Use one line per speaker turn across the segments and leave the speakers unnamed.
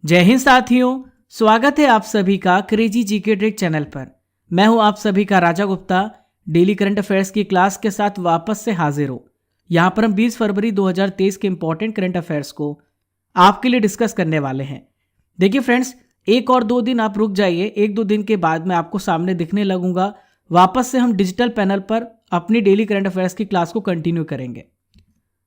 जय हिंद साथियों, स्वागत है आप सभी का क्रेजी जीके ट्रिक चैनल पर। मैं हूं आप सभी का राजा गुप्ता। डेली करंट अफेयर्स की क्लास के साथ वापस से हाजिर हो। यहां पर हम 20 फरवरी 2023 के इंपॉर्टेंट करंट अफेयर्स को आपके लिए डिस्कस करने वाले हैं। देखिए फ्रेंड्स, एक और 2 दिन आप रुक जाइए। 1-2 दिन के बाद मैं आपको सामने दिखने लगूंगा। वापस से हम डिजिटल पैनल पर अपनी डेली करंट अफेयर्स की क्लास को कंटिन्यू करेंगे।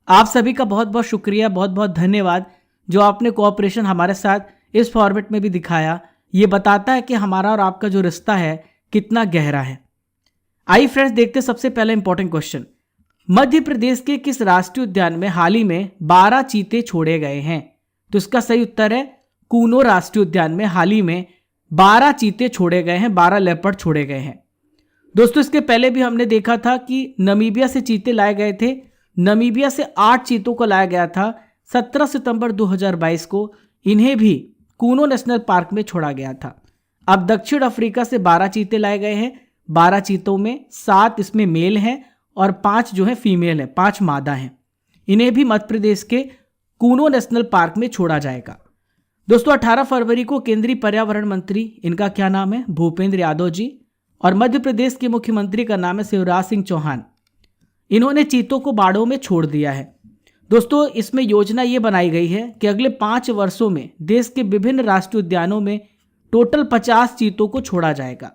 आप सभी का बहुत बहुत शुक्रिया, बहुत बहुत धन्यवाद जो आपने कोऑपरेशन हमारे साथ इस फॉर्मेट में भी दिखाया। ये बताता है कि हमारा और आपका जो रिश्ता है कितना गहरा है। आइए फ्रेंड्स, देखते सबसे पहले इंपॉर्टेंट क्वेश्चन। मध्य प्रदेश के किस राष्ट्रीय उद्यान में हाल ही में 12 चीते छोड़े गए हैं? तो इसका सही उत्तर है कूनो राष्ट्रीय उद्यान में हाल ही में 12 चीते छोड़े गए हैं, 12 लेपर्ड छोड़े गए हैं। दोस्तों, इसके पहले भी हमने देखा था कि नमीबिया से चीते लाए गए थे। नमीबिया से 8 चीतों को लाया गया था 17 सितंबर 2022 को। इन्हें भी कूनो नेशनल पार्क में छोड़ा गया था। अब दक्षिण अफ्रीका से 12 चीते लाए गए हैं। 12 चीतों में 7 इसमें मेल हैं और 5 जो है फीमेल है, 5 मादा हैं। इन्हें भी मध्य प्रदेश के कूनो नेशनल पार्क में छोड़ा जाएगा। दोस्तों, 18 फरवरी को केंद्रीय पर्यावरण मंत्री, इनका क्या नाम है, भूपेंद्र यादव जी, और मध्य प्रदेश के मुख्यमंत्री का नाम है शिवराज सिंह चौहान। इन्होंने चीतों को बाड़ों में छोड़ दिया है। दोस्तों, इसमें योजना ये बनाई गई है कि अगले 5 वर्षों में देश के विभिन्न राष्ट्रीय उद्यानों में टोटल 50 चीतों को छोड़ा जाएगा।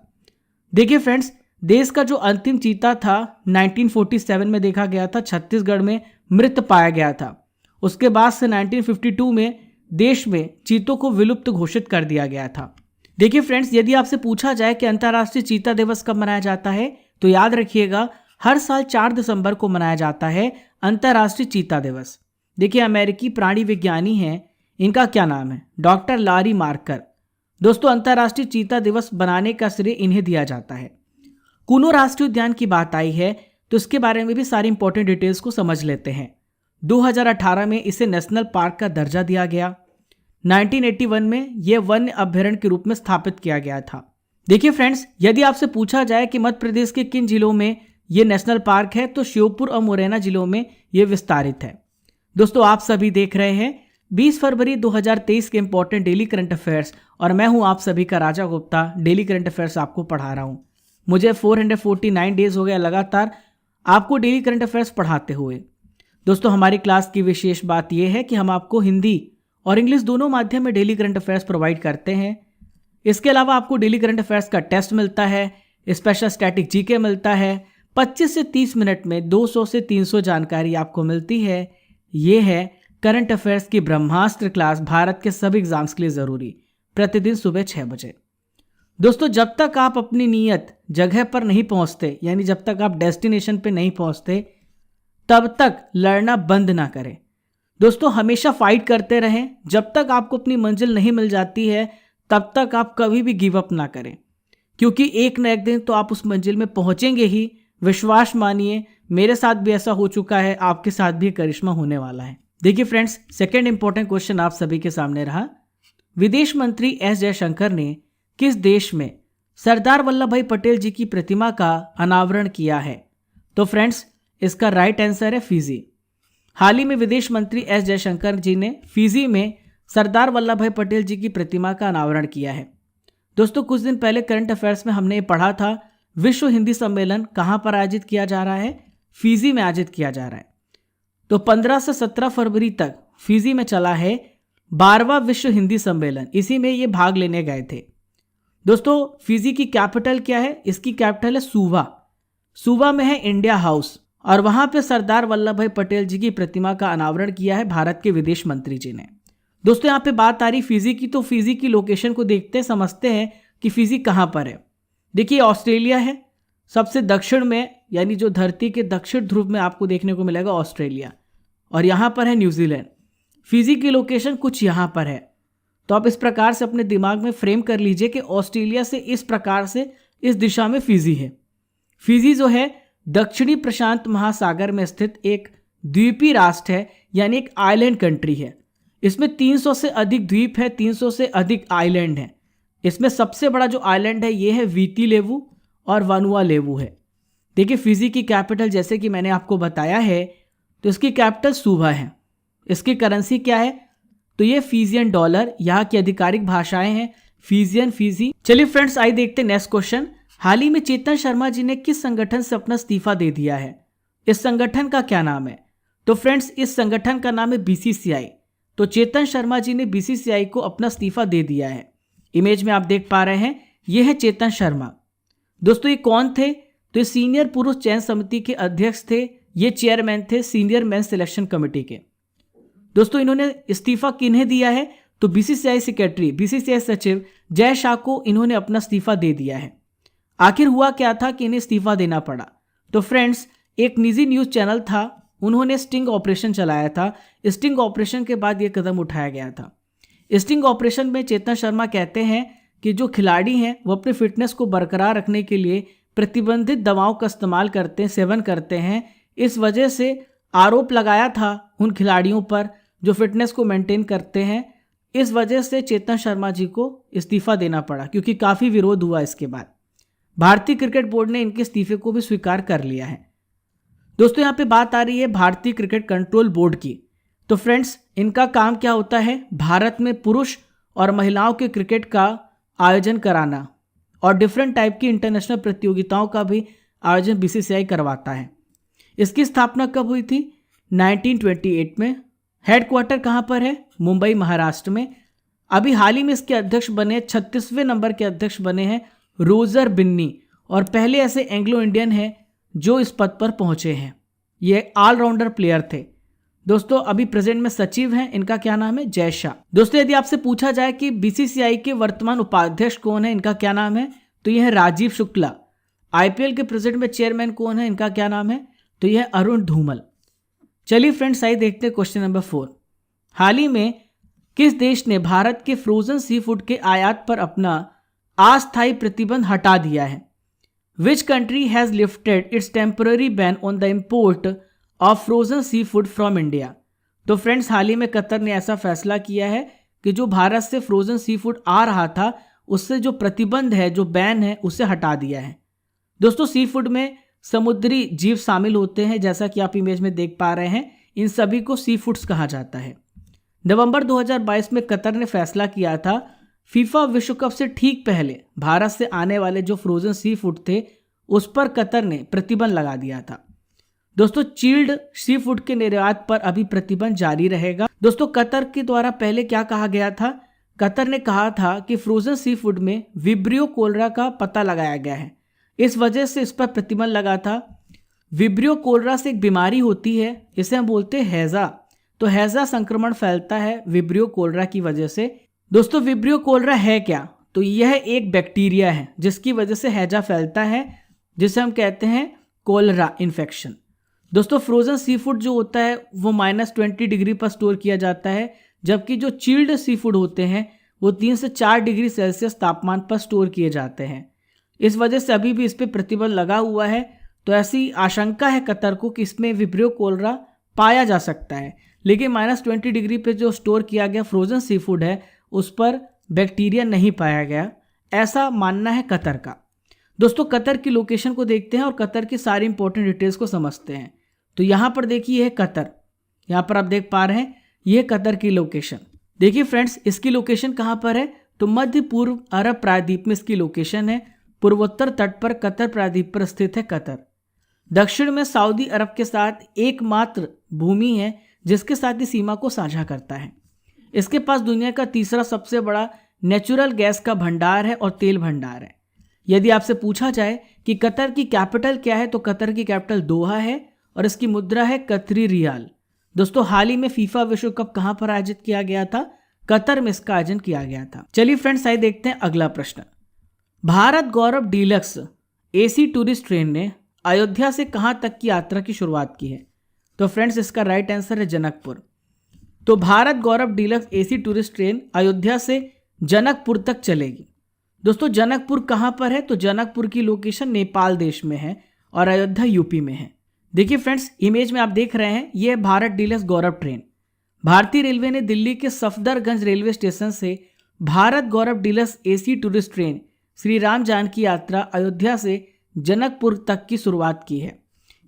देखिए फ्रेंड्स, देश का जो अंतिम चीता था 1947 में देखा गया था, छत्तीसगढ़ में मृत पाया गया था। उसके बाद से 1952 में देश में चीतों को विलुप्त घोषित कर दिया गया था। देखिए फ्रेंड्स, यदि आपसे पूछा जाए कि अंतर्राष्ट्रीय चीता दिवस कब मनाया जाता है, तो याद रखिएगा हर साल 4 दिसंबर को मनाया जाता है अंतर्राष्ट्रीय चीता दिवस। देखिए, अमेरिकी प्राणी विज्ञानी हैं, इनका क्या नाम है, डॉक्टर लारी मार्कर। दोस्तों, अंतर्राष्ट्रीय चीता दिवस बनाने का श्रेय इन्हें दिया जाता है। कूनो राष्ट्रीय उद्यान की बात आई है तो इसके बारे में भी सारी इंपॉर्टेंट डिटेल्स को समझ लेते हैं। 2018 में इसे नेशनल पार्क का दर्जा दिया गया। 1981 में यह वन्य अभयारण्य के रूप में स्थापित किया गया था। देखिए फ्रेंड्स, यदि आपसे पूछा जाए कि मध्य प्रदेश के किन जिलों में ये नेशनल पार्क है, तो श्योपुर और मुरैना जिलों में ये विस्तारित है। दोस्तों, आप सभी देख रहे हैं 20 फरवरी 2023 के इंपॉर्टेंट डेली करंट अफेयर्स, और मैं हूं आप सभी का राजा गुप्ता। डेली करंट अफेयर्स आपको पढ़ा रहा हूं। मुझे 449 डेज हो गया लगातार आपको डेली करंट अफेयर्स पढ़ाते हुए। दोस्तों, हमारी क्लास की विशेष बात यह है कि हम आपको हिंदी और इंग्लिश दोनों माध्यम में डेली करंट अफेयर्स प्रोवाइड करते हैं। इसके अलावा आपको डेली करंट अफेयर्स का टेस्ट मिलता है, स्पेशल स्टैटिक जीके मिलता है। 25 से 30 मिनट में 200 से 300 जानकारी आपको मिलती है। ये है करंट अफेयर्स की ब्रह्मास्त्र क्लास, भारत के सभी एग्जाम्स के लिए ज़रूरी, प्रतिदिन सुबह 6 बजे। दोस्तों, जब तक आप अपनी नियत जगह पर नहीं पहुंचते, यानी जब तक आप डेस्टिनेशन पे नहीं पहुंचते, तब तक लड़ना बंद ना करें। दोस्तों, हमेशा फाइट करते रहें। जब तक आपको अपनी मंजिल नहीं मिल जाती है, तब तक आप कभी भी गिव अप ना करें, क्योंकि एक न एक दिन तो आप उस मंजिल में पहुंचेंगे ही। विश्वास मानिए, मेरे साथ भी ऐसा हो चुका है, आपके साथ भी करिश्मा होने वाला है। देखिए फ्रेंड्स, सेकंड इंपॉर्टेंट क्वेश्चन आप सभी के सामने रहा। विदेश मंत्री एस जयशंकर ने किस देश में सरदार वल्लभ भाई पटेल जी की प्रतिमा का अनावरण किया है? तो फ्रेंड्स, इसका राइट आंसर है फिजी। हाल ही में विदेश मंत्री एस जयशंकर जी ने फिजी में सरदार वल्लभ भाई पटेल जी की प्रतिमा का अनावरण किया है। दोस्तों, कुछ दिन पहले करंट अफेयर्स में हमने ये पढ़ा था, विश्व हिंदी सम्मेलन कहां पर आयोजित किया जा रहा है? फिजी में आयोजित किया जा रहा है। तो 15 से 17 फरवरी तक फिजी में चला है 12वां विश्व हिंदी सम्मेलन। इसी में ये भाग लेने गए थे। दोस्तों, फिजी की कैपिटल क्या है? इसकी कैपिटल है सुवा। सुवा में है इंडिया हाउस, और वहां पे सरदार वल्लभ भाई पटेल जी की प्रतिमा का अनावरण किया है भारत के विदेश मंत्री जी ने। दोस्तों, यहाँ पे बात आ रही फिजी की, तो फिजी की लोकेशन को देखते समझते हैं कि फिजी कहाँ पर है। देखिए, ऑस्ट्रेलिया है सबसे दक्षिण में, यानी जो धरती के दक्षिण ध्रुव में आपको देखने को मिलेगा ऑस्ट्रेलिया, और यहाँ पर है न्यूजीलैंड। फिजी की लोकेशन कुछ यहाँ पर है। तो आप इस प्रकार से अपने दिमाग में फ्रेम कर लीजिए कि ऑस्ट्रेलिया से इस प्रकार से इस दिशा में फिजी है। फिजी जो है दक्षिणी प्रशांत महासागर में स्थित एक द्वीपीय राष्ट्र है, यानी एक आइलैंड कंट्री है। इसमें 300 से अधिक द्वीप है, 300 से अधिक आइलैंड है। इसमें सबसे बड़ा जो आइलैंड है ये है वीती लेवु और वानुआ लेवु है। देखिए, फिजी की कैपिटल जैसे कि मैंने आपको बताया है, तो इसकी कैपिटल सुवा है। इसकी करेंसी क्या है? तो ये फिजियन डॉलर यहाँ की आधिकारिक भाषाएं हैं, फिजियन, फिजी। चलिए फ्रेंड्स, आइए देखते हैं नेक्स्ट क्वेश्चन। हाल ही में चेतन शर्मा जी ने किस संगठन से अपना इस्तीफा दे दिया है? इस संगठन का क्या नाम है? तो फ्रेंड्स, इस संगठन का नाम है बीसीसीआई। तो चेतन शर्मा जी ने बीसीसीआई को अपना इस्तीफा दे दिया है। इमेज में आप देख पा रहे हैं, ये है चेतन शर्मा। दोस्तों, ये कौन थे? तो ये सीनियर पुरुष चयन समिति के अध्यक्ष थे, ये चेयरमैन थे सीनियर मेंस सिलेक्शन कमेटी के। दोस्तों, इन्होंने इस्तीफा किन्हें दिया है? तो बीसीसीआई सेक्रेटरी, बीसीसीआई सचिव जय शाह को इन्होंने अपना इस्तीफा दे दिया है। आखिर हुआ क्या था कि इन्हें इस्तीफा देना पड़ा? तो फ्रेंड्स, एक निजी न्यूज चैनल था, उन्होंने स्टिंग ऑपरेशन चलाया था। स्टिंग ऑपरेशन के बाद यह कदम उठाया गया था। स्टिंग ऑपरेशन में चेतन शर्मा कहते हैं कि जो खिलाड़ी हैं वो अपने फिटनेस को बरकरार रखने के लिए प्रतिबंधित दवाओं का इस्तेमाल करते हैं, सेवन करते हैं। इस वजह से आरोप लगाया था उन खिलाड़ियों पर जो फिटनेस को मेंटेन करते हैं। इस वजह से चेतन शर्मा जी को इस्तीफा देना पड़ा, क्योंकि काफ़ी विरोध हुआ। इसके बाद भारतीय क्रिकेट बोर्ड ने इनके इस्तीफे को भी स्वीकार कर लिया है। दोस्तों, यहाँ पे बात आ रही है भारतीय क्रिकेट कंट्रोल बोर्ड की। तो फ्रेंड्स, इनका काम क्या होता है? भारत में पुरुष और महिलाओं के क्रिकेट का आयोजन कराना और डिफरेंट टाइप की इंटरनेशनल प्रतियोगिताओं का भी आयोजन बीसीसीआई करवाता है। इसकी स्थापना कब हुई थी? 1928 में। हेडक्वार्टर कहाँ पर है? मुंबई, महाराष्ट्र में। अभी हाल ही में इसके अध्यक्ष बने, 36वें नंबर के अध्यक्ष बने हैं रोजर बिन्नी, और पहले ऐसे एंग्लो इंडियन हैं जो इस पद पर पहुंचे हैं। ये ऑलराउंडर प्लेयर थे। दोस्तों, अभी प्रेजेंट में सचिव हैं, इनका क्या नाम है? जय शाह। दोस्तों, यदि आपसे पूछा जाए कि बीसीसीआई के वर्तमान उपाध्यक्ष कौन है, इनका क्या नाम है? तो यह है राजीव शुक्ला। आईपीएल के प्रेजेंट में चेयरमैन कौन है, इनका क्या नाम है? तो यह है अरुण धूमल। चलिए फ्रेंड्स, आइए देखते हैं क्वेश्चन नंबर 4। हाल ही में किस देश ने भारत के फ्रोजन सी फूड के आयात पर अपना अस्थायी प्रतिबंध हटा दिया है? Which country has lifted its temporary ban on the import of frozen seafood from India? तो फ्रेंड्स, हाल ही में कतर ने ऐसा फैसला किया है कि जो भारत से फ्रोजन सी फूड आ रहा था, उससे जो प्रतिबंध है, जो बैन है, उसे हटा दिया है। दोस्तों, सी फूड में समुद्री जीव शामिल होते हैं, जैसा कि आप इमेज में देख पा रहे हैं। इन सभी को सी फूड्स कहा जाता है। नवंबर 2022 में कतर ने फैसला किया था, फीफा विश्व कप से ठीक पहले भारत से आने वाले जो फ्रोजन सी फूड थे, उस पर कतर ने प्रतिबंध लगा दिया था। दोस्तों, चिल्ड सी फूड के निर्यात पर अभी प्रतिबंध जारी रहेगा। दोस्तों, कतर के द्वारा पहले क्या कहा गया था? कतर ने कहा था कि फ्रोजन सी फूड में विब्रियो कोलेरा का पता लगाया गया है, इस वजह से इस पर प्रतिबंध लगा था। विब्रियो कोलेरा से एक बीमारी होती है, इसे हम बोलते हैं हैजा। तो हैजा संक्रमण फैलता है विब्रियो कोलेरा की वजह से। दोस्तों, विब्रियो कोलेरा है क्या? तो यह एक बैक्टीरिया है जिसकी वजह से हैजा फैलता है, जिसे हम कहते हैं कोलेरा इन्फेक्शन। दोस्तों, फ्रोजन सी फूड जो होता है वो -20 डिग्री पर स्टोर किया जाता है, जबकि जो चिल्ड सी फूड होते हैं वो 3 से 4 डिग्री सेल्सियस तापमान पर स्टोर किए जाते हैं। इस वजह से अभी भी इस पर प्रतिबंध लगा हुआ है। तो ऐसी आशंका है कतर को कि इसमें विब्रियो कोलेरा पाया जा सकता है, लेकिन -20 डिग्री पे जो स्टोर किया गया फ्रोजन सी फूड है उस पर बैक्टीरिया नहीं पाया गया, ऐसा मानना है कतर का। दोस्तों, कतर की लोकेशन को देखते हैं और कतर की सारी इंपॉर्टेंट डिटेल्स को समझते हैं। तो यहाँ पर देखिए, यह कतर, यहाँ पर आप देख पा रहे हैं, यह कतर की लोकेशन। देखिए फ्रेंड्स, इसकी लोकेशन कहाँ पर है? तो मध्य पूर्व अरब प्रायद्वीप में इसकी लोकेशन है। पूर्वोत्तर तट पर कतर प्रायद्वीप पर स्थित है कतर। दक्षिण में सऊदी अरब के साथ एकमात्र भूमि है जिसके साथ ही सीमा को साझा करता है। इसके पास दुनिया का तीसरा सबसे बड़ा नेचुरल गैस का भंडार है और तेल भंडार है। यदि आपसे पूछा जाए कि कतर की कैपिटल क्या है, तो कतर की कैपिटल दोहा है और इसकी मुद्रा है कतरी रियाल। दोस्तों, हाल ही में फीफा विश्व कप कहां पर आयोजित किया गया था? कतर में इसका आयोजन किया गया था। चलिए फ्रेंड्स, आइए देखते हैं अगला प्रश्न। Bharat Gaurav deluxe AC tourist train ने अयोध्या से कहां तक की यात्रा की शुरुआत की है? तो फ्रेंड्स, इसका राइट आंसर है जनकपुर। तो Bharat Gaurav deluxe AC tourist train Ayodhya से जनकपुर तक चलेगी। दोस्तों, जनकपुर कहां पर है? तो जनकपुर की लोकेशन नेपाल देश में है और अयोध्या यूपी में है। देखिए फ्रेंड्स, इमेज में आप देख रहे हैं, यह भारत डीलक्स गौरव ट्रेन। भारतीय रेलवे ने दिल्ली के सफदरगंज रेलवे स्टेशन से Bharat Gaurav deluxe AC tourist train Shri Ram Janaki Yatra Ayodhya से जनकपुर तक की शुरुआत की है।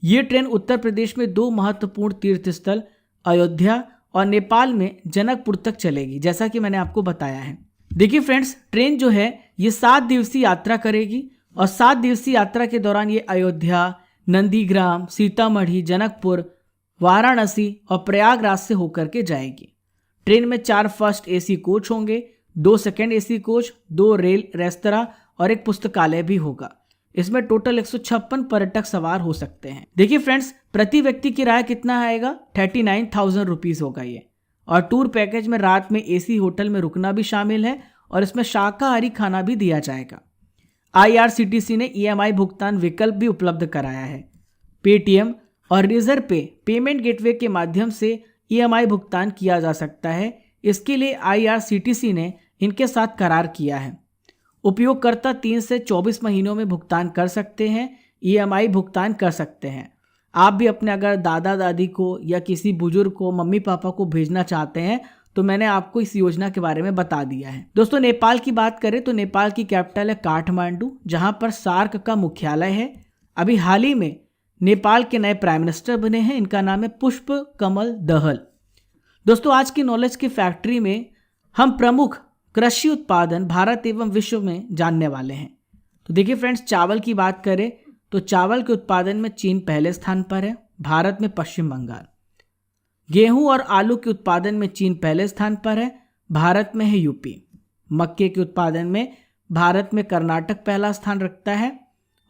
ये ट्रेन उत्तर प्रदेश में 2 महत्वपूर्ण तीर्थ स्थल अयोध्या और नेपाल में जनकपुर तक चलेगी, जैसा कि मैंने आपको बताया है। देखिए फ्रेंड्स, ट्रेन जो है ये 7 दिवसीय यात्रा करेगी और 7 दिवसीय यात्रा के दौरान ये अयोध्या, नंदीग्राम, सीतामढ़ी, जनकपुर, वाराणसी और प्रयागराज से होकर के जाएगी। ट्रेन में 4 फर्स्ट एसी कोच होंगे, 2 second AC coach, 2 rail restaurant और एक पुस्तकालय भी होगा। इसमें टोटल 156 पर्यटक सवार हो सकते हैं। देखिए फ्रेंड्स, प्रति व्यक्ति किराया कितना आएगा? 39,000 रुपीज़ होगा ये। और टूर पैकेज में रात में एसी होटल में रुकना भी शामिल है और इसमें शाकाहारी खाना भी दिया जाएगा। IRCTC ने EMI भुगतान विकल्प भी उपलब्ध कराया है। पेटीएम और रिजर्व पे पेमेंट गेटवे के माध्यम से EMI भुगतान किया जा सकता है। इसके लिए IRCTC ने इनके साथ करार किया है। उपयोगकर्ता 3 से 24 महीनों में भुगतान कर सकते हैं, EMI भुगतान कर सकते हैं। आप भी अपने अगर दादा दादी को या किसी बुजुर्ग को, मम्मी पापा को भेजना चाहते हैं तो मैंने आपको इस योजना के बारे में बता दिया है। दोस्तों, नेपाल की बात करें तो नेपाल की कैपिटल है काठमांडू, जहां पर सार्क का मुख्यालय है। अभी हाल ही में नेपाल के नए प्राइम मिनिस्टर बने हैं, इनका नाम है पुष्प कमल दहल। दोस्तों, आज की नॉलेज की फैक्ट्री में हम प्रमुख कृषि उत्पादन भारत एवं विश्व में जानने वाले हैं। तो देखिए फ्रेंड्स, चावल की बात करें तो चावल के उत्पादन में चीन पहले स्थान पर है, भारत में पश्चिम बंगाल। गेहूं और आलू के उत्पादन में चीन पहले स्थान पर है, भारत में है यूपी। मक्के के उत्पादन में भारत में कर्नाटक पहला स्थान रखता है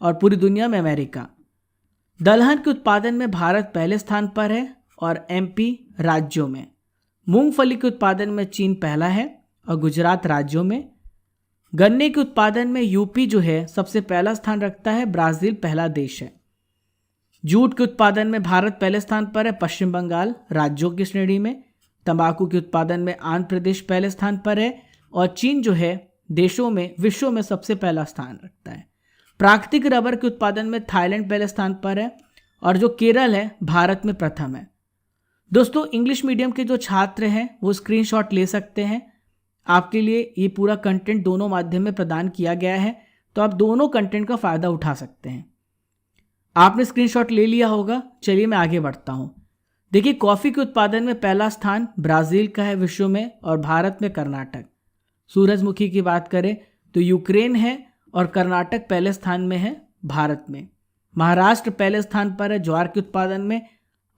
और पूरी दुनिया में अमेरिका। दलहन के उत्पादन में भारत पहले स्थान पर है और MP राज्यों में। मूंगफली के उत्पादन में चीन पहला है और गुजरात राज्यों में। गन्ने के उत्पादन में यूपी जो है सबसे पहला स्थान रखता है, ब्राजील पहला देश है। जूट के उत्पादन में भारत पहले स्थान पर है, पश्चिम बंगाल राज्यों की श्रेणी में। तंबाकू के उत्पादन में आंध्र प्रदेश पहले स्थान पर है और चीन जो है देशों में विश्व में सबसे पहला स्थान रखता है। प्राकृतिक रबर के उत्पादन में थाईलैंड पहले स्थान पर है और जो केरल है भारत में प्रथम है। दोस्तों, इंग्लिश मीडियम के जो छात्र हैं वो स्क्रीनशॉट ले सकते हैं। आपके लिए ये पूरा कंटेंट दोनों माध्यम में प्रदान किया गया है, तो आप दोनों कंटेंट का फ़ायदा उठा सकते हैं। आपने स्क्रीनशॉट ले लिया होगा। चलिए मैं आगे बढ़ता हूँ। देखिए, कॉफ़ी के उत्पादन में पहला स्थान ब्राज़ील का है विश्व में और भारत में कर्नाटक। सूरजमुखी की बात करें तो यूक्रेन है और कर्नाटक पहले स्थान में है भारत में। महाराष्ट्र पहले स्थान पर है ज्वार के उत्पादन में,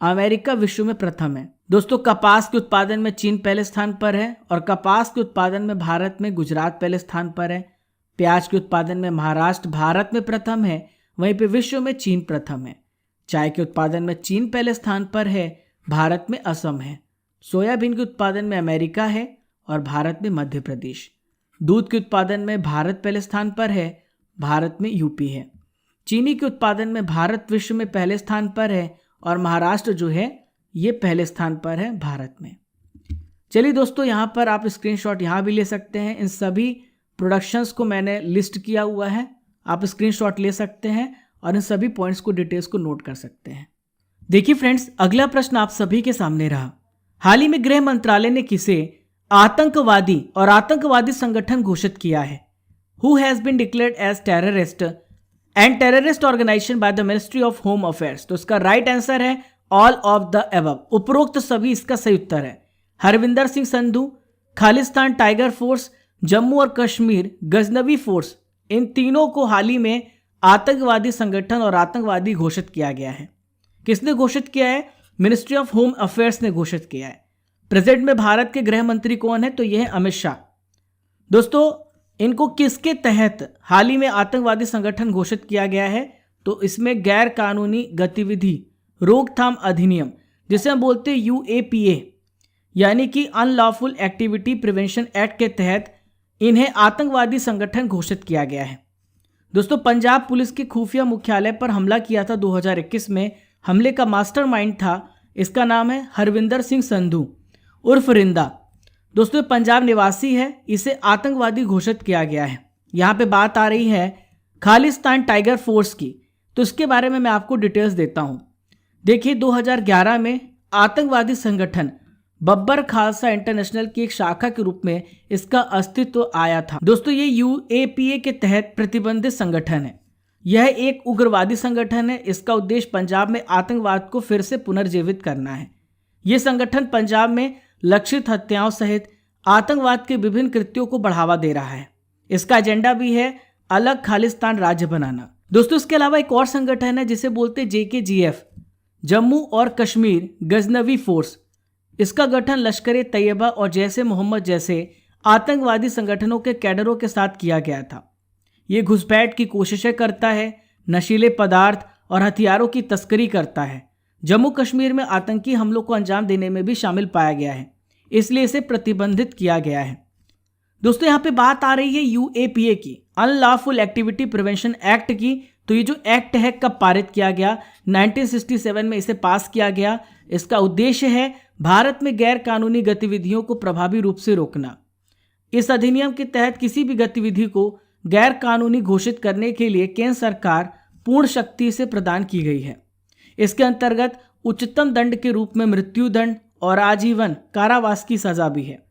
अमेरिका विश्व में प्रथम है। दोस्तों, कपास के उत्पादन में चीन पहले स्थान पर है और कपास के उत्पादन में भारत में गुजरात पहले स्थान पर है। प्याज के उत्पादन में महाराष्ट्र भारत में प्रथम है, वहीं पे विश्व में चीन प्रथम है। चाय के उत्पादन में चीन पहले स्थान पर है, भारत में असम है। सोयाबीन के उत्पादन में अमेरिका है और भारत में मध्य प्रदेश। दूध के उत्पादन में भारत पहले स्थान पर है, भारत में यूपी है। चीनी के उत्पादन में भारत विश्व में पहले स्थान पर है और महाराष्ट्र जो है ये पहले स्थान पर है भारत में। चलिए दोस्तों, यहाँ पर आप स्क्रीनशॉट यहाँ भी ले सकते हैं। इन सभी प्रोडक्शंस को मैंने लिस्ट किया हुआ है, आप स्क्रीनशॉट ले सकते हैं और इन सभी पॉइंट्स को, डिटेल्स को नोट कर सकते हैं। देखिए फ्रेंड्स, अगला प्रश्न आप सभी के सामने रहा। हाल ही में गृह मंत्रालय ने किसे आतंकवादी और आतंकवादी संगठन घोषित किया है? Who has been declared as terrorist and terrorist organisation by the ministry of home affairs. तो इसका राइट आंसर है ऑल ऑफ द एबव, उपरोक्त सभी इसका सही उत्तर है। हरविंदर सिंह संधू, खालिस्तान टाइगर फोर्स, जम्मू और कश्मीर गजनवी फोर्स, इन तीनों को हाल ही में आतंकवादी संगठन और आतंकवादी घोषित किया गया है। किसने घोषित किया है? मिनिस्ट्री ऑफ होम अफेयर्स ने घोषित किया है। प्रेजेंट में भारत के गृह मंत्री कौन है? तो यह है अमित शाह। दोस्तों, इनको किसके तहत हाल ही में आतंकवादी संगठन घोषित किया गया है? तो इसमें गैर कानूनी गतिविधि रोकथाम अधिनियम, जिसे हम बोलते हैं UAPA, यानी कि अनलॉफुल एक्टिविटी प्रिवेंशन एक्ट के तहत इन्हें आतंकवादी संगठन घोषित किया गया है। दोस्तों, पंजाब पुलिस के खुफिया मुख्यालय पर हमला किया था 2021 में। हमले का मास्टरमाइंड था, इसका नाम है हरविंदर सिंह संधू उर्फ रिंदा। दोस्तों, पंजाब निवासी है, इसे आतंकवादी घोषित किया गया है। यहाँ पे बात आ रही है खालिस्तान टाइगर फोर्स की, तो इसके बारे में मैं आपको डिटेल्स देता हूँ। देखिए, 2011 में आतंकवादी संगठन बब्बर खालसा इंटरनेशनल की एक शाखा के रूप में इसका अस्तित्व आया था। दोस्तों, ये UAPA के तहत प्रतिबंधित संगठन है। यह एक उग्रवादी संगठन है। इसका उद्देश्य पंजाब में आतंकवाद को फिर से पुनर्जीवित करना है। ये संगठन पंजाब में लक्षित हत्याओं सहित आतंकवाद के विभिन्न कृत्यों को बढ़ावा दे रहा है। इसका एजेंडा भी है अलग खालिस्तान राज्य बनाना। दोस्तों इसके अलावा एक और संगठन है जिसे बोलते हैं JKGF, जम्मू और कश्मीर गजनवी फोर्स। इसका गठन लश्कर तैयबा और जैश ए मोहम्मद जैसे आतंकवादी संगठनों के कैडरों के साथ किया गया था। ये घुसपैठ की कोशिशें करता है, नशीले पदार्थ और हथियारों की तस्करी करता है। जम्मू कश्मीर में आतंकी हमलों को अंजाम देने में भी शामिल पाया गया है, इसलिए इसे प्रतिबंधित किया गया है। दोस्तों यहाँ पे बात आ रही है UAPA की, अनलॉफुल एक्टिविटी प्रिवेंशन एक्ट की। तो ये जो एक्ट है कब पारित किया गया? 1967 में इसे पास किया गया। इसका उद्देश्य है भारत में गैर कानूनी गतिविधियों को प्रभावी रूप से रोकना। इस अधिनियम के तहत किसी भी गतिविधि को गैर कानूनी घोषित करने के लिए केंद्र सरकार पूर्ण शक्ति से प्रदान की गई है। इसके अंतर्गत उच्चतम दंड के रूप में मृत्यु दंड और आजीवन कारावास की सजा भी है।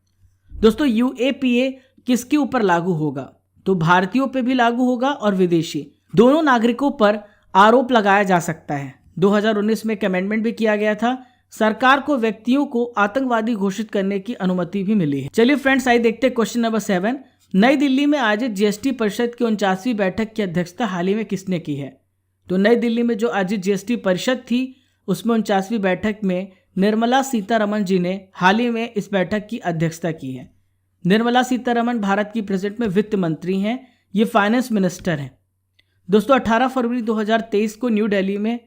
दोस्तों UAPA किसके ऊपर लागू होगा? तो भारतीयों पे भी लागू होगा और विदेशी दोनों नागरिकों पर आरोप लगाया जा सकता है। 2019 में एक अमेंडमेंट भी किया गया था। सरकार को व्यक्तियों को आतंकवादी घोषित करने की अनुमति भी मिली है। चलिए फ्रेंड्स, आइए देखते हैं क्वेश्चन नंबर 7। नई दिल्ली में आयोजित GST परिषद की 49वीं बैठक की अध्यक्षता हाल ही में किसने की है? तो नई दिल्ली में जो आयोजित GST परिषद थी उसमें 49वीं बैठक में निर्मला सीतारमण जी ने हाल ही में इस बैठक की अध्यक्षता की है। निर्मला सीतारमण भारत की प्रेजेंट में वित्त मंत्री हैं, ये फाइनेंस मिनिस्टर हैं। दोस्तों 18 फरवरी 2023 को न्यू दिल्ली में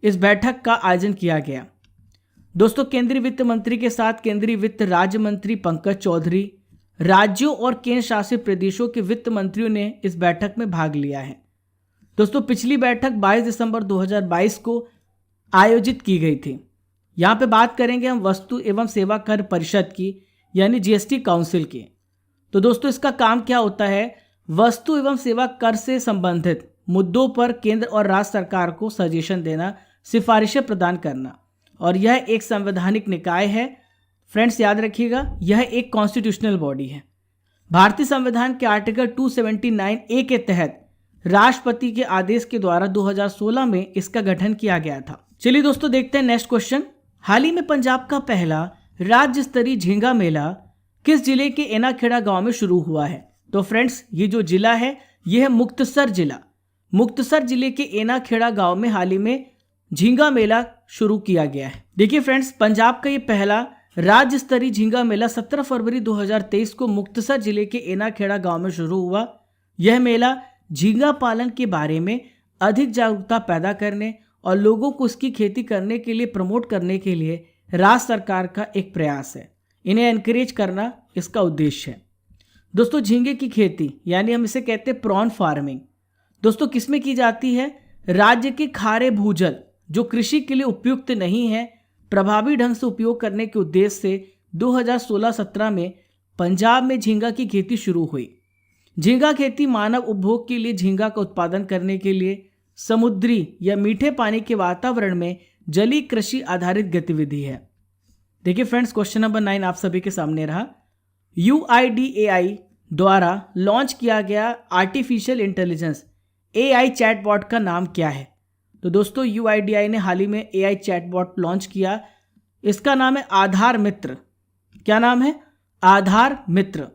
इस बैठक का आयोजन किया गया। दोस्तों केंद्रीय वित्त मंत्री के साथ केंद्रीय वित्त राज्य मंत्री पंकज चौधरी, राज्यों और केंद्र शासित प्रदेशों के वित्त मंत्रियों ने इस बैठक में भाग लिया है। दोस्तों पिछली बैठक 22 दिसंबर 2022 को आयोजित की गई थी। यहाँ पे बात करेंगे हम वस्तु एवं सेवा कर परिषद की, यानी GST काउंसिल की। तो दोस्तों इसका काम क्या होता है? वस्तु एवं सेवा कर से संबंधित मुद्दों पर केंद्र और राज्य सरकार को सजेशन देना, सिफारिशें प्रदान करना, और यह एक संवैधानिक निकाय है। फ्रेंड्स याद रखिएगा, यह एक कॉन्स्टिट्यूशनल बॉडी है। भारतीय संविधान के आर्टिकल 279A के तहत राष्ट्रपति के आदेश के द्वारा 2016 में इसका गठन किया गया था। चलिए दोस्तों देखते हैं नेक्स्ट क्वेश्चन। हाल ही में पंजाब का पहला राज्य स्तरीय झींगा मेला किस जिले के एनाखेड़ा गांव में शुरू हुआ है? तो फ्रेंड्स ये जो जिला है यह है मुक्तसर जिला। मुक्तसर जिले के एनाखेड़ा गांव में हाल ही में झींगा मेला शुरू किया गया है। देखिए फ्रेंड्स, पंजाब का ये पहला राज्य स्तरीय झींगा मेला 17 फरवरी 2023 को मुक्तसर जिले के एनाखेड़ा गांव में शुरू हुआ। यह मेला झींगा पालन के बारे में अधिक जागरूकता पैदा करने और लोगों को इसकी खेती करने के लिए प्रमोट करने के लिए राज्य सरकार का एक प्रयास है। इन्हें एनकरेज करना इसका उद्देश्य है। दोस्तों झींगे की खेती यानी हम इसे कहते हैं प्रॉन फार्मिंग, दोस्तों किसमें की जाती है? राज्य के खारे भूजल जो कृषि के लिए उपयुक्त नहीं है, प्रभावी ढंग से उपयोग करने के उद्देश्य से 2016-17 में पंजाब में झींगा की खेती शुरू हुई। झींगा खेती मानव उपभोग के लिए झींगा का उत्पादन करने के लिए समुद्री या मीठे पानी के वातावरण में जलीय कृषि आधारित गतिविधि है। देखिए फ्रेंड्स, क्वेश्चन नंबर 9 आप सभी के सामने रहा। UIDAI द्वारा लॉन्च किया गया आर्टिफिशियल इंटेलिजेंस AI चैटबॉट का नाम क्या है? तो दोस्तों UIDAI ने हाल ही में AI चैटबॉट लॉन्च किया। इसका नाम है आधार मित्र। क्या नाम है? आधार मित्र।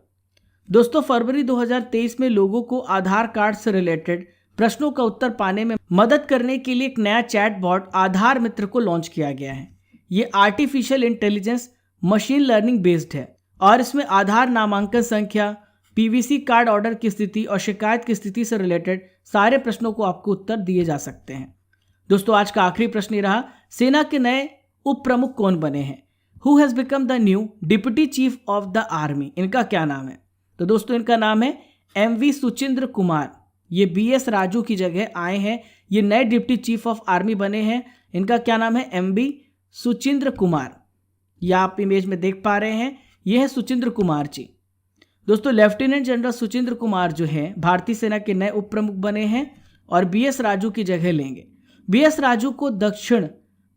दोस्तों फरवरी 2023 में लोगों को आधार कार्ड से रिलेटेड प्रश्नों का उत्तर पाने में मदद करने के लिए एक नया चैटबॉट आधार मित्र को लॉन्च किया गया है। ये artificial intelligence machine learning based है और इसमें आधार नामांकन संख्या, PVC कार्ड ऑर्डर की स्थिति और शिकायत की स्थिति से रिलेटेड सारे प्रश्नों को आपको उत्तर दिए जा सकते हैं। दोस्तों आज का आखिरी प्रश्न रहा, सेना के नए उप प्रमुख कौन बने हैं? Who has become the new deputy chief of the army? इनका क्या नाम है? तो दोस्तों इनका नाम है MV सुचिंद्र कुमार। ये BS राजू की जगह आए हैं। ये नए डिप्टी चीफ ऑफ आर्मी बने हैं। इनका क्या नाम है? MV सुचिंद्र कुमार। ये आप इमेज में देख पा रहे हैं, ये है सुचिंद्र कुमार जी। दोस्तों लेफ्टिनेंट जनरल सुचिंद्र कुमार जो है भारतीय सेना के नए उप प्रमुख बने हैं और BS राजू की जगह लेंगे। BS राजू को दक्षिण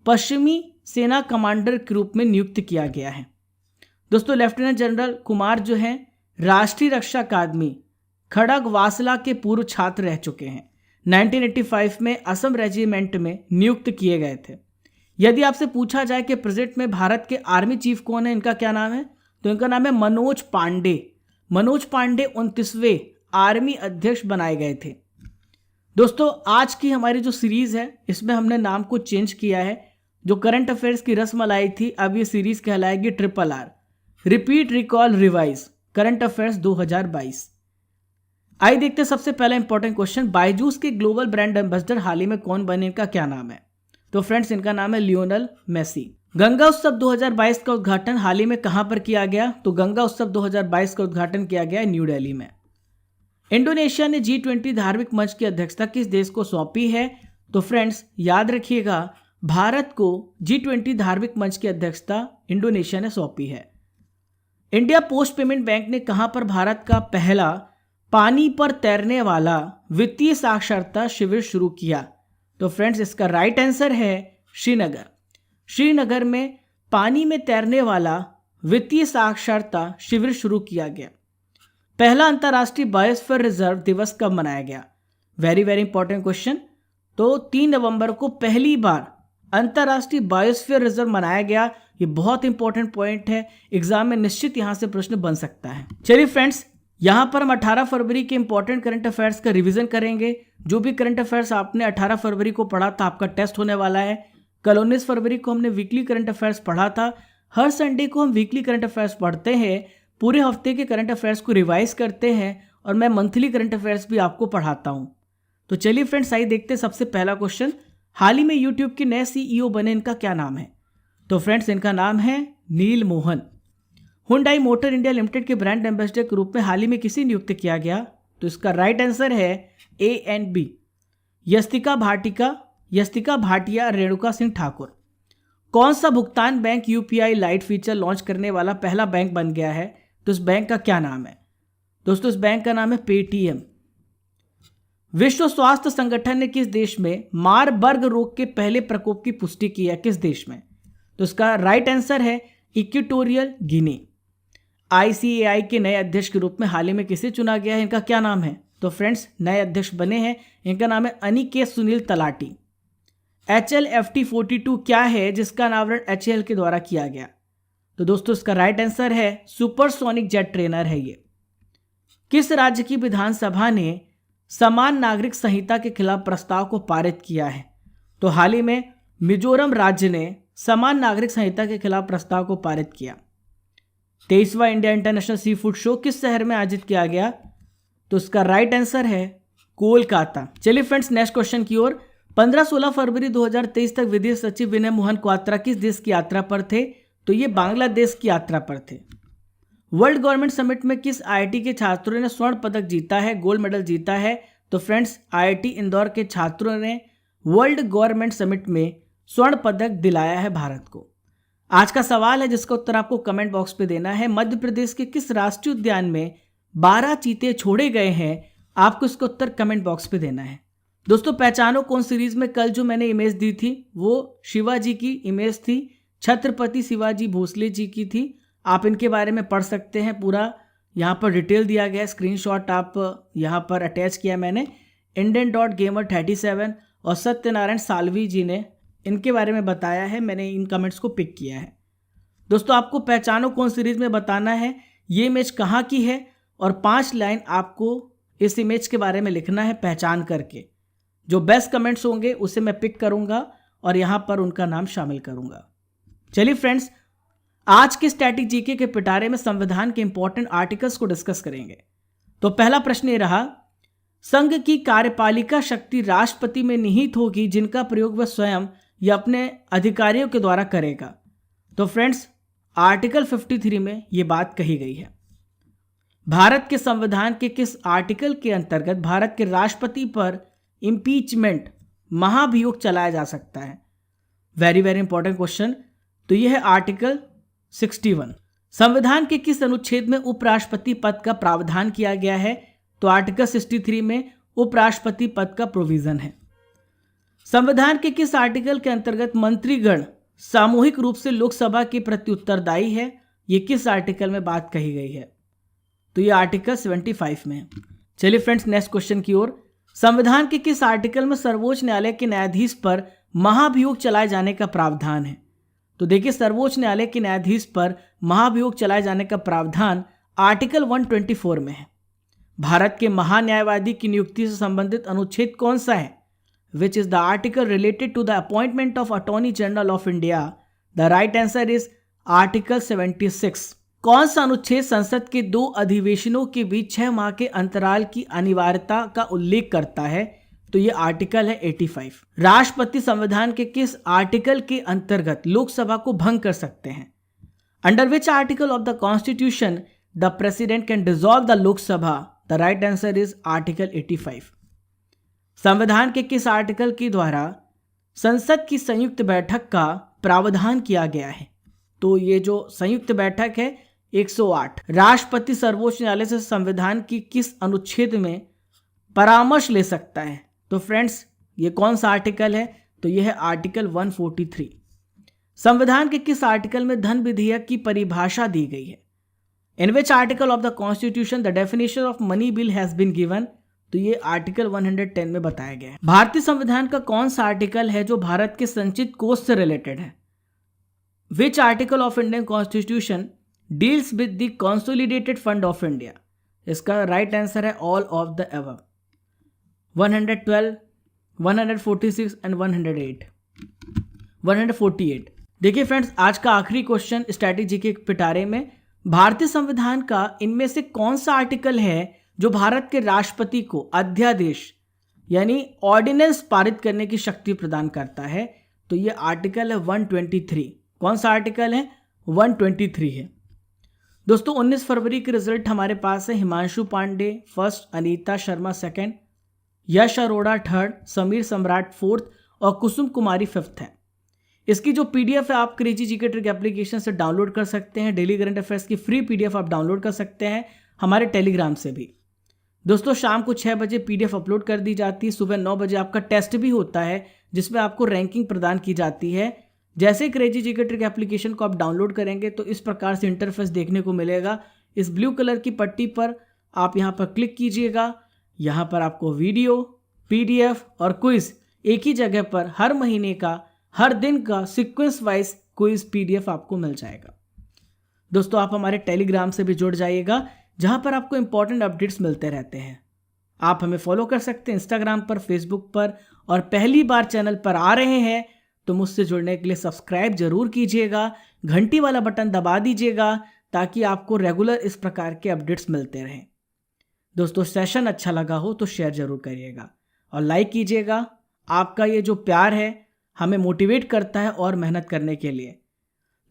पश्चिमी सेना कमांडर के रूप में नियुक्त किया गया है। दोस्तों लेफ्टिनेंट जनरल कुमार जो हैं राष्ट्रीय रक्षा अकादमी खड़गवासला के पूर्व छात्र रह चुके हैं। 1985 में असम रेजिमेंट में नियुक्त किए गए थे। यदि आपसे पूछा जाए कि प्रेजेंट में भारत के आर्मी चीफ कौन है, इनका क्या नाम है, तो इनका नाम है मनोज पांडे। मनोज पांडे 29वें आर्मी अध्यक्ष बनाए गए थे। दोस्तों आज की हमारी जो सीरीज है इसमें हमने नाम को चेंज किया है। जो करंट अफेयर्स की रस्मलाई थी, अब ये सीरीज कहलाएगी RRR, repeat recall revise current affairs 2022। आइए देखते हैं सबसे पहला इंपॉर्टेंट क्वेश्चन, बायजूस के ग्लोबल ब्रांड एम्बेसडर हाल ही में कौन बने, इनका क्या नाम है। तो फ्रेंड्स इनका नाम है लियोनेल मेसी। गंगा उत्सव 2022 का उद्घाटन हाल ही में कहां पर किया गया, तो गंगा उत्सव 2022 का उद्घाटन किया गया न्यू दिल्ली में। इंडोनेशिया ने G20 धार्मिक मंच की अध्यक्षता किस देश को सौंपी है, तो फ्रेंड्स याद रखिएगा भारत को G20 धार्मिक मंच की अध्यक्षता इंडोनेशिया ने सौंपी है। इंडिया पोस्ट पेमेंट बैंक ने कहां पर भारत का पहला पानी पर तैरने वाला वित्तीय साक्षरता शिविर शुरू किया, तो फ्रेंड्स इसका राइट आंसर है श्रीनगर। श्रीनगर में पानी में तैरने वाला वित्तीय साक्षरता शिविर शुरू किया गया। पहला अंतर्राष्ट्रीय बायोस्फीयर रिजर्व दिवस कब मनाया गया, वेरी वेरी इंपॉर्टेंट क्वेश्चन। तो 3 नवंबर को पहली बार अंतर्राष्ट्रीय बायोस्फीयर रिजर्व मनाया गया। ये बहुत इंपॉर्टेंट पॉइंट है, एग्जाम में निश्चित यहां से प्रश्न बन सकता है। चलिए फ्रेंड्स यहां पर हम 18 फरवरी के इंपॉर्टेंट करंट अफेयर्स का रिवीजन करेंगे। जो भी करंट अफेयर्स आपने 18 फरवरी को पढ़ा था आपका टेस्ट होने वाला है। कल 19 फरवरी को हमने वीकली करंट अफेयर्स पढ़ा था। हर संडे को हम वीकली करंट अफेयर्स पढ़ते हैं, पूरे हफ्ते के करंट अफेयर्स को रिवाइज करते हैं और मैं मंथली करंट अफेयर्स भी आपको पढ़ाता हूं। तो चलिए फ्रेंड्स आइए देखते हैं सबसे पहला क्वेश्चन, हाल ही में यूट्यूब के नए CEO बने, इनका क्या नाम है। तो फ्रेंड्स इनका नाम है Neel Mohan. Hyundai motor India limited के ब्रांड एम्बेसडर के रूप में हाल ही में किसे नियुक्त किया गया, तो इसका राइट आंसर है A and B, Yastika Bhatia Renuka Singh Thakur. कौन सा भुगतान bank UPI light feature launch करने वाला पहला बैंक बन गया है, तो इस बैंक का क्या नाम है। दोस्तों इस बैंक का नाम है पेटीएम। विश्व स्वास्थ्य संगठन ने किस देश में मारबर्ग रोग के पहले प्रकोप की पुष्टि की है, किस देश में, तो इसका राइट आंसर है इक्वेटोरियल गिनी। ICAI के नए अध्यक्ष के रूप में हाल ही में किसे चुना गया है, इनका क्या नाम है। तो फ्रेंड्स नए अध्यक्ष बने हैं, इनका नाम है अनिकेत सुनील तलाटी। HLFT42 क्या है जिसका अनावरण HAL के द्वारा किया गया, तो दोस्तों इसका राइट आंसर है सुपरसोनिक जेट ट्रेनर है ये। किस राज्य की विधानसभा ने समान नागरिक संहिता के खिलाफ प्रस्ताव को पारित किया है, तो हाल ही में मिजोरम राज्य ने समान नागरिक संहिता के खिलाफ प्रस्ताव को पारित किया। 23वां India international sea food show किस शहर में आयोजित किया गया, तो इसका राइट आंसर है कोलकाता। चलिए फ्रेंड्स नेक्स्ट क्वेश्चन की ओर। 15-16 फरवरी 2023 तक विदेश सचिव विनय मोहन क्वात्रा किस देश की यात्रा पर थे, तो ये बांग्लादेश की यात्रा पर थे। वर्ल्ड गवर्नमेंट समिट में किस IIT के छात्रों ने स्वर्ण पदक जीता है, गोल्ड मेडल जीता है, तो फ्रेंड्स IIT इंदौर के छात्रों ने वर्ल्ड गवर्नमेंट समिट में स्वर्ण पदक दिलाया है भारत को। आज का सवाल है जिसका उत्तर आपको कमेंट बॉक्स पे देना है, मध्य प्रदेश के किस राष्ट्रीय उद्यान में 12 चीते छोड़े गए हैं, आपको इसका उत्तर कमेंट बॉक्स पे देना है। दोस्तों पहचानो कौन सीरीज में कल जो मैंने इमेज दी थी वो शिवाजी की इमेज थी, छत्रपति शिवाजी भोसले जी की थी। आप इनके बारे में पढ़ सकते हैं, पूरा यहाँ पर डिटेल दिया गया है, स्क्रीनशॉट आप यहाँ पर अटैच किया मैंने। indian.gamer37 और सत्यनारायण साल्वी जी ने इनके बारे में बताया है, मैंने इन कमेंट्स को पिक किया है। दोस्तों आपको पहचानो कौन सीरीज में बताना है ये इमेज कहाँ की है और 5 लाइन आपको इस इमेज के बारे में लिखना है पहचान करके। जो बेस्ट कमेंट्स होंगे उसे मैं पिक करूंगा और यहाँ पर उनका नाम शामिल करूंगा। चलिए फ्रेंड्स आज के स्टैटिक जीके के पिटारे में संविधान के इंपॉर्टेंट आर्टिकल्स को डिस्कस करेंगे। तो पहला प्रश्न ये रहा, संघ की कार्यपालिका शक्ति राष्ट्रपति में निहित होगी जिनका प्रयोग वह स्वयं या अपने अधिकारियों के द्वारा करेगा। तो फ्रेंड्स आर्टिकल 53 में यह बात कही गई है। भारत के संविधान के किस आर्टिकल के अंतर्गत भारत के राष्ट्रपति पर इंपीचमेंट महाभियोग चलाया जा सकता है, वेरी वेरी इंपॉर्टेंट क्वेश्चन। तो यह है आर्टिकल 61। संविधान के किस अनुच्छेद में उपराष्ट्रपति पद का प्रावधान किया गया है, तो आर्टिकल 63 में उपराष्ट्रपति पद का प्रोविजन है। संविधान के किस आर्टिकल के अंतर्गत मंत्रीगण सामूहिक रूप से लोकसभा के प्रति उत्तरदायी है, यह किस आर्टिकल में बात कही गई है, तो यह आर्टिकल 75 में है। चलिए फ्रेंड्स नेक्स्ट क्वेश्चन की ओर। संविधान के किस आर्टिकल में सर्वोच्च न्यायालय के न्यायाधीश पर महाभियोग चलाए जाने का प्रावधान है? तो देखिए, सर्वोच्च न्यायालय के न्यायाधीश पर महाभियोग चलाए जाने का प्रावधान आर्टिकल 124 में है। भारत के महान्यायवादी की नियुक्ति से संबंधित अनुच्छेद कौन सा है? Which is the article related to the appointment of attorney general of India? The right answer is article 76। कौन सा अनुच्छेद संसद के 2 अधिवेशनों के बीच 6 माह के अंतराल की अनिवार्यता का उल्लेख करता है? तो ये आर्टिकल है 85। राष्ट्रपति संविधान के किस आर्टिकल के अंतर्गत लोकसभा को भंग कर सकते हैं? Under which article of the constitution the president can dissolve the Lok Sabha? The right answer is article 85। संविधान के किस आर्टिकल के द्वारा संसद की संयुक्त बैठक का प्रावधान किया गया है? तो ये जो संयुक्त बैठक है 108। राष्ट्रपति सर्वोच्च न्यायालय से संविधान की किस अनुच्छेद में परामर्श ले सकता है? तो फ्रेंड्स, ये कौन सा आर्टिकल है? तो ये है आर्टिकल 143। संविधान के किस आर्टिकल में धन विधेयक की परिभाषा दी गई है? In which article of the constitution the definition of money bill has been given? तो ये आर्टिकल 110 में बताया गया है। भारतीय संविधान का कौन सा आर्टिकल है जो भारत के संचित कोष से रिलेटेड है? विच article of Indian constitution deals with the consolidated fund of India? इसका राइट आंसर है all of the above. 112, 146 and 148। देखिए फ्रेंड्स, आज का आखिरी क्वेश्चन स्ट्रैटेजी के पिटारे में, भारतीय संविधान का इनमें से कौन सा आर्टिकल है जो भारत के राष्ट्रपति को अध्यादेश यानी ऑर्डिनेंस पारित करने की शक्ति प्रदान करता है? तो ये आर्टिकल है 123। कौन सा आर्टिकल है? 123 है। दोस्तों, 19 फरवरी के रिजल्ट हमारे पास है। Himanshu Pandey first, Anita Sharma second, Yash Arora third, Sameer सम्राट फोर्थ और कुसुम कुमारी फिफ्थ है। इसकी जो पीडीएफ है आप क्रेजी जीके ट्रिक एप्लीकेशन से डाउनलोड कर सकते हैं। डेली करंट अफेयर्स की फ्री पीडीएफ आप डाउनलोड कर सकते हैं हमारे टेलीग्राम से भी। दोस्तों, शाम को 6 बजे पीडीएफ अपलोड कर दी जाती है। सुबह 9 बजे आपका टेस्ट भी होता है जिसमें आपको रैंकिंग प्रदान की जाती है। जैसे ही क्रेजी जीके ट्रिक एप्लीकेशन को आप डाउनलोड करेंगे तो इस प्रकार से इंटरफेस देखने को मिलेगा। इस ब्लू कलर की पट्टी पर आप यहाँ पर क्लिक कीजिएगा। यहाँ पर आपको वीडियो, पीडीएफ और क्विज एक ही जगह पर हर महीने का, हर दिन का सीक्वेंस वाइज क्विज पीडीएफ आपको मिल जाएगा। दोस्तों, आप हमारे टेलीग्राम से भी जुड़ जाइएगा जहां पर आपको इंपॉर्टेंट अपडेट्स मिलते रहते हैं। आप हमें फॉलो कर सकते हैं इंस्टाग्राम पर, फेसबुक पर, और पहली बार चैनल पर आ रहे हैं तो मुझसे जुड़ने के लिए सब्सक्राइब जरूर कीजिएगा, घंटी वाला बटन दबा दीजिएगा ताकि आपको रेगुलर इस प्रकार के अपडेट्स मिलते रहें। दोस्तों, सेशन अच्छा लगा हो तो शेयर जरूर करिएगा और लाइक कीजिएगा। आपका ये जो प्यार है हमें मोटिवेट करता है और मेहनत करने के लिए।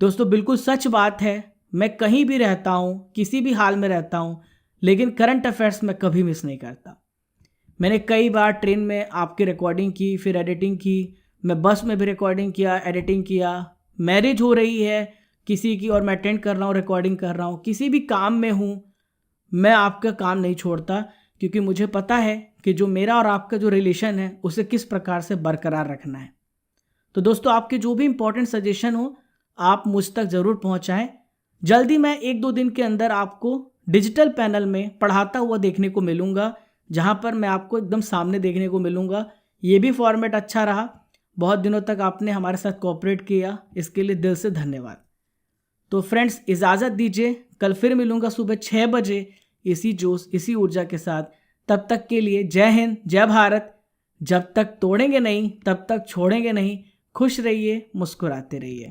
दोस्तों, बिल्कुल सच बात है, मैं कहीं भी रहता हूँ, किसी भी हाल में रहता हूँ, लेकिन करंट अफेयर्स में कभी मिस नहीं करता। मैंने कई बार ट्रेन में आपकी रिकॉर्डिंग की, फिर एडिटिंग की, मैं बस में भी रिकॉर्डिंग किया, एडिटिंग किया, मैरिज हो रही है किसी की और मैं अटेंड कर रहा हूँ, रिकॉर्डिंग कर रहा हूँ, किसी भी काम में हूँ, मैं आपका काम नहीं छोड़ता क्योंकि मुझे पता है कि जो मेरा और आपका जो रिलेशन है उसे किस प्रकार से बरकरार रखना है। तो दोस्तों, आपके जो भी इंपॉर्टेंट सजेशन हो आप मुझ तक ज़रूर पहुँचाएँ। जल्दी मैं 1-2 दिन के अंदर आपको डिजिटल पैनल में पढ़ाता हुआ देखने को मिलूँगा, जहाँ पर मैं आपको एकदम सामने देखने को मिलूँगा। ये भी फॉर्मेट अच्छा रहा। बहुत दिनों तक आपने हमारे साथ कोऑपरेट किया, इसके लिए दिल से धन्यवाद। तो फ्रेंड्स, इजाज़त दीजिए, कल फिर मिलूँगा सुबह 6 बजे इसी जोश, इसी ऊर्जा के साथ। तब तक के लिए जय हिंद, जय भारत। जब तक तोड़ेंगे नहीं तब तक छोड़ेंगे नहीं। खुश रहिए, मुस्कुराते रहिए।